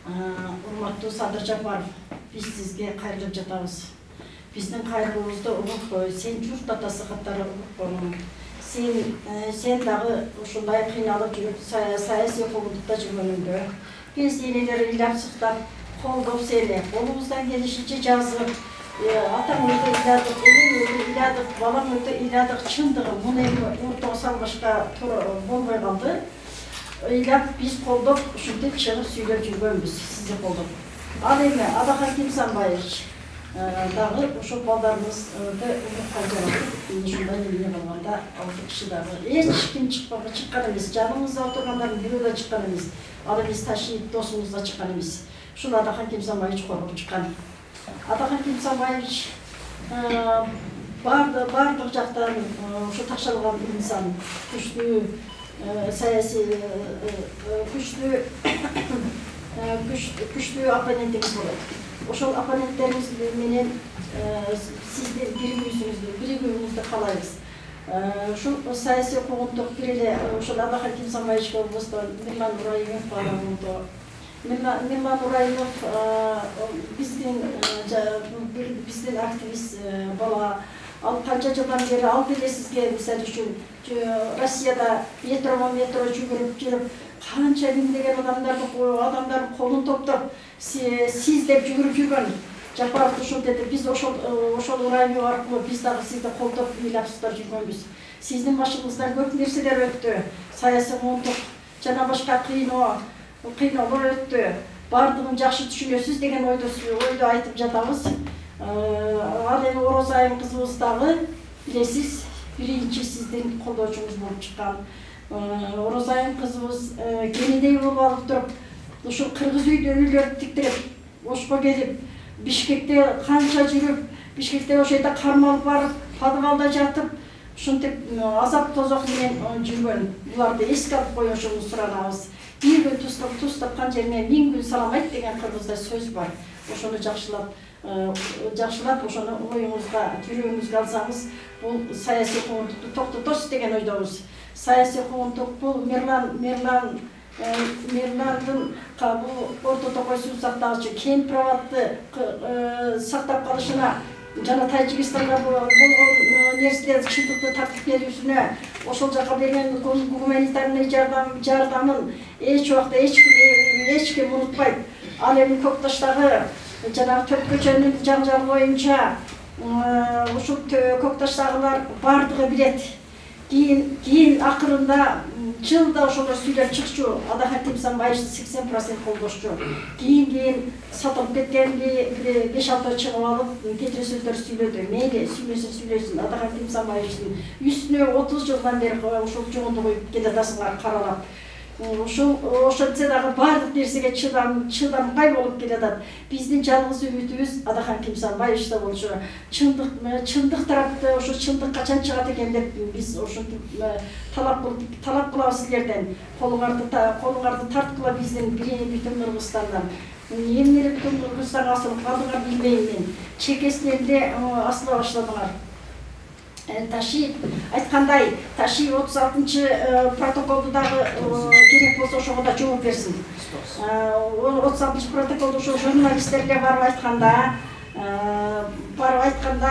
Урматтуу Садыр Жапаров, биз сизге кайрылып жатабыз. Биздин кайрылуубузду угуп, сен журт атасы катары угуп, сен дагы ушундай кыйналып жүрүп, саясий куугунтукта жүргөнүңдө, биз энелер ыйлап сыктап, колдоп сени, колубуздан келишинче жазып, атаң өтө ыйладык, энем өтө ыйладык, балам өтө ыйладык, чындыгы муну эми ортого салбашка болбой калды. Ыйлап биз колдоп, ушинтип чыгып сүйлөп жүргөнбүз, сизди колдоп. Ал эми Адахаким Самбаевич дагы ошол балдарыбызды угукка жаратып, ушундай эмне болгондо ал киши дагы эч ким чыккан эмес, жаныбызда отургандардын бирөө да чыккан эмес. Ал эми Ташиев досубуз да чыккан эмес. Ушул Адахаким Самбаевич коргоп чыккан. Адахаким Самбаевич бардык жактан ушу такшалган инсан, күчтүү саясий күчтүү оппонентиңиз болот. Ошол оппоненттериңиз менен сиздин биригүүңүздү каалайбыз. Ушул саясий куугунтук бир эле ошол Адахаким Самбаевичке болбостон Мирлан Нураимов барамында. Мирлан Нураимов биздин активист бала. Ал канча жылдан бери ал деле сизге мисал үчүн Россияда метро жүгүрүп, канча миңдеген адамдардын колун топтоп, сиз деп жүгүрүп жүргөн. Жапаров ушул деди, биз ошол Нураимов аркылуу биз дагы сизди колдоп, ыйлап сыктап жүргөнбүз. Сиздин башыңыздан көп нерселер өттү. Саясий куугунтук жана башка кыйноолор өттү. Бардыгын жакшы түшүнөсүз деген ойду айтып жатабыз. Ал эми Орозайым кызыбыз дагы билесиз, биринчи сиздин колдоочуңуз болуп чыккан. Орозайым кызыбыз кенедей болуп алып туруп, ушул кыргыз үйлөрдү тиктирип, Ошко келип, Бишкекте канча жүрүп, Бишкекте ошол жерде кармалып барып, подвалда жатып, ушинтип азап тозок менен жүргөн. Буларды эске алып коюшуңузду суранабыз. Бир күн туз тапкан жерине 1000 күн саламайт деген кыргызда сөз бар. Ошону жакшылап ошону оюңузга, жүрөгүңүзгө алсаңыз, бул саясий куугунтукту токтотосуз деген ойдобуз. Саясий куугунтук бул Мирландын орто токой суу сактагычы кен праватты сактап калышына жана Тажикстанга болгон нерселерди чындыкты тартып берүүсүнө, ошол жака берген гуманитарный жардамын эч убакта эч ким унутпайт. Ал эми Көкташтагы жанагы Төрт көчөнүн жаңжалы боюнча ушул Көкташтагылар бардыгы билет. Кийин акырында жылда ошолор сүйлөп чыкчу, Адахаким Самбаевичти 80% колдошчу. Кийин сатылып кеткенди 5-6 чыгып алып, кетире сөздөр сүйлөдү. Мейли сүйлөсүн, Адахаким Самбаевичтин үстүнө 30 жылдан бери ушул жогонду коюп келатасыңар каралап. Ошентсе дагы бардык нерсеге чыдамгай болуп келатат. Биздин жалгыз үмүтүбүз Адахаким Самбаевичте болчу. Чындык тарапты, ошо чындык качан чыгат экен деп биз ошентип талап кылабыз силерден. Колуңарды тарткыла биздин бүтүн Кыргызстандан. Эмнеле бүтүн Кыргызстанга асылып калдыңар билбейм мен. Чекесинен асыла башладыңар. Ташиев айткандай, Ташиев 36-чы протоколду дагы керек болсо ошого да жооп берсин. 36-чы протоколду ошо журналисттерге барып айтканда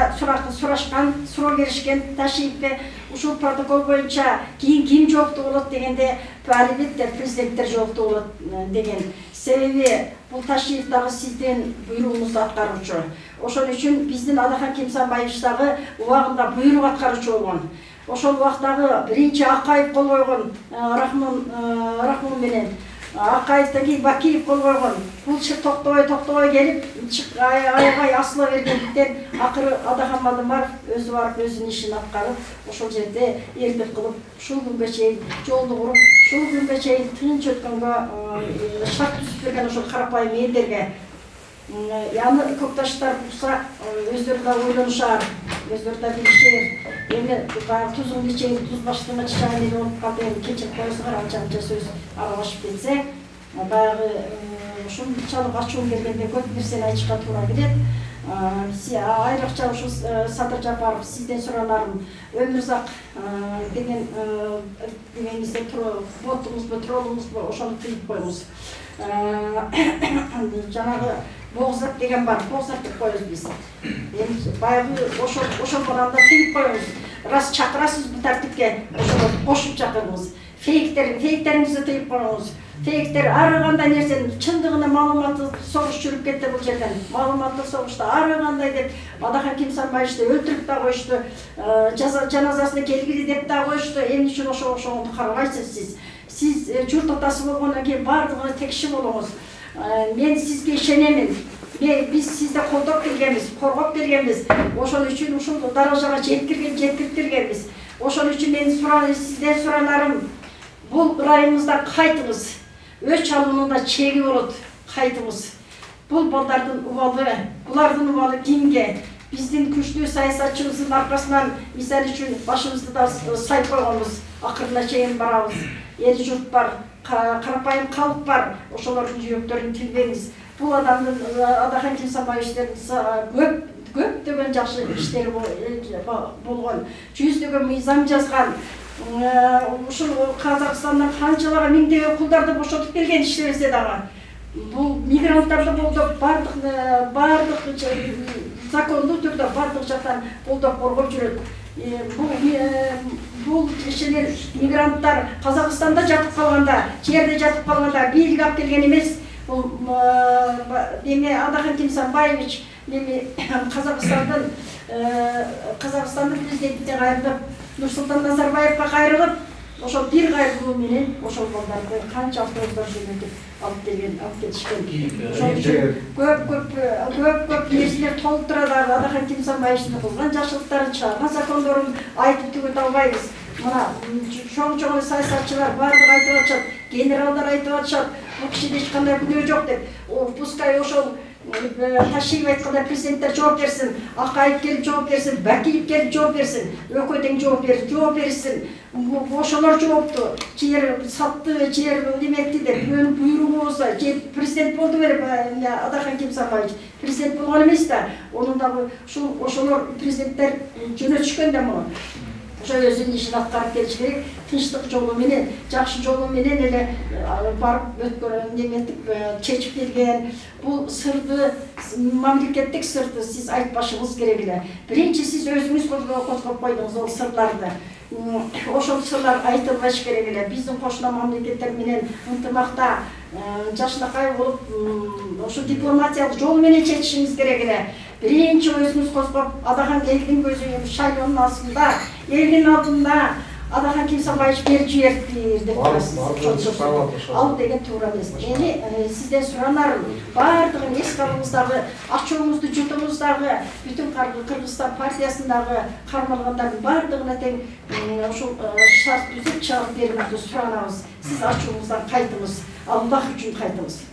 суроо беришкен Ташиевке ушул протокол боюнча кийин ким жооптуу болот дегенде албетте президенттер жооптуу болот деген. Себеби бул Ташиев дагы сиздин буйругуңузду аткаруучу. Ошол үчүн биздин Адахаким Самбаевич дагы убагында буйрук аткаруучу болгон. Ошол убактагы биринчи Акаев кол койгон, Рахмон менен Акаевден кийин Бакиев кол койгон. Бул токтобой келип, аябай асыла бергендиктен акыры Адахамадымаров өзү барып өзүнүн ишин аткарып, ошол жерде эрдик кылып, ушул күнгө чейин жолду куруп, ушул күнгө чейин тынч өткөнгө шарт түзүп берген ошол карапайым элдерге. Яны Көкташтар булса өздөрү да ойлонушар, өздөрү да билишер. Эми тузун ичейин, туз баштыгына чыган эле болуп калды, эми кечирип коесуңар, анча сөз аралашып кетсе. Баягы ушунчалык ачуу келгенде көп нерсени айтышка туура келет. Айрыкча ушул Садыр Жапаров сизден суранарым, Өмүрзак дегенизде ботуңузбу, троллуңузбу ошону тыйып коюңуз. жанагы Боғзат деген бар, Боғзат деп коебуз биз. Эми баягы ошол баранда тыйып коебуз. Рас чакырасыз бул тартипке, ошол кошуп чакырыңыз. Фейктериңизди тыйып коюңуз. Фейктер ар кандай нерсенин чындыгына маалыматтык согуш жүрүп кетти бул жерден. Маалыматтык согушта ар кандай деп Адахан Кимсанбаевичти өлтүрүп да коюшту, жаназасына келгиле деп да коюшту. Эмне үчүн ошону карабайсыз сиз? Сиз журт атасы болгондон кийин бардыгына текши болуңуз. Мен сизге ишенемин. Биз сизди колдоп келгенбиз, коргоп келгенбиз. Ошол үчүн ушул даражага жеткиртилгенбиз. Ошол үчүн мен сизден суранарым, бул ырайымызда кайтыңыз. Өч алуунун чеги болот, кайтыңыз. Бул балдардын убалы, булардын убалы кимге? Биздин күчтүү саясатчыбыздын аркасынан мисалы үчүн башыбызды да сайып койгонбуз. Акырына чейин барабыз. Эл журт бар, карапайым калк бар. Ошолордун жүрөктөрүн тилбеңиз. Бул адамдын Адахан Кимсанбаевичтин көптөгөн жакшы иштери болгон. Жүздөгөн мыйзам жазган. Ушул Казакстандан канчалар миңдеген кулдарды бошотуп келген иштебесе дагы. Бул мигранттарды болдук бардык закондуу түрдө бардык жактан болдук коргоп жүрөт. Бул кишилер мигранттар Казакстанда жатып калганда, жерде жатып калганда бийлик алып келген эмес. Бул эми Адахан Кимсанбаевич Казакстандын президентине кайрылып, Нурсултан Назарбаевга кайрылып, ошол бир кайрылуу менен ошол балдарды канча автобустар жөнөтүп алып кетишкен. Ошол үчүн көп нерселер толуп турат. Адахан Кимсанбаевичтин кылган жакшылыктарын, чыгарган закондорун айтып түгөтө албайбыз. Мына чоң саясатчылар баардыгы айтып атышат, генералдар айтып атышат, бул кишиде эч кандай күнөө жок деп. Пускай ошол Ташиев айтканда президенттер жооп берсин, Акаев келип жооп берсин, Бакиев келип жооп берсин, Өкөй тең жооп берсин. Ошолор жоопту. Жер сатты, жер демекти деп буйругу болсо, же президент болду берип Адахан Кимсанбаевич президент болгон эмес да. Онун дагы ошолор президенттер жөнөтүшкөн да муну. Ошо өзүнүн ишин аткарып келиш керек. Тынчтык жолу менен, жакшы жолу менен эле барып өткөрүп нементип чечип келген. Бул сырды, мамлекеттик сырды сиз айтпашыңыз керек эле. Биринчи сиз өзүңүз козгоп койдуңуз ол сырларды. Ошол сырлар айтылбаш керек эле. Биздин кошуна мамлекеттер менен ынтымакта жашынакай болуп, ошо дипломатиялык жол менен чечишиңиз керек эле. Биринчи өзүңүз козгоп, Адахан элдин көзү шайлоонун астында, элдин алдында Адахан Кимсанбаевич берип жиберди деп турасыз. Ал деген туура эмес. Эми сизден суранарым, баардыгын эске алыңыздагы, ачууңузду жутуңуздагы, бүтүн Кыргызстан партиясындагы кармалгандардын баардыгына тең ошол шарт түзүп чыгып берүүңүздү суранабыз. Сиз ачууңуздан кайтыңыз, Аллах үчүн кайтыңыз.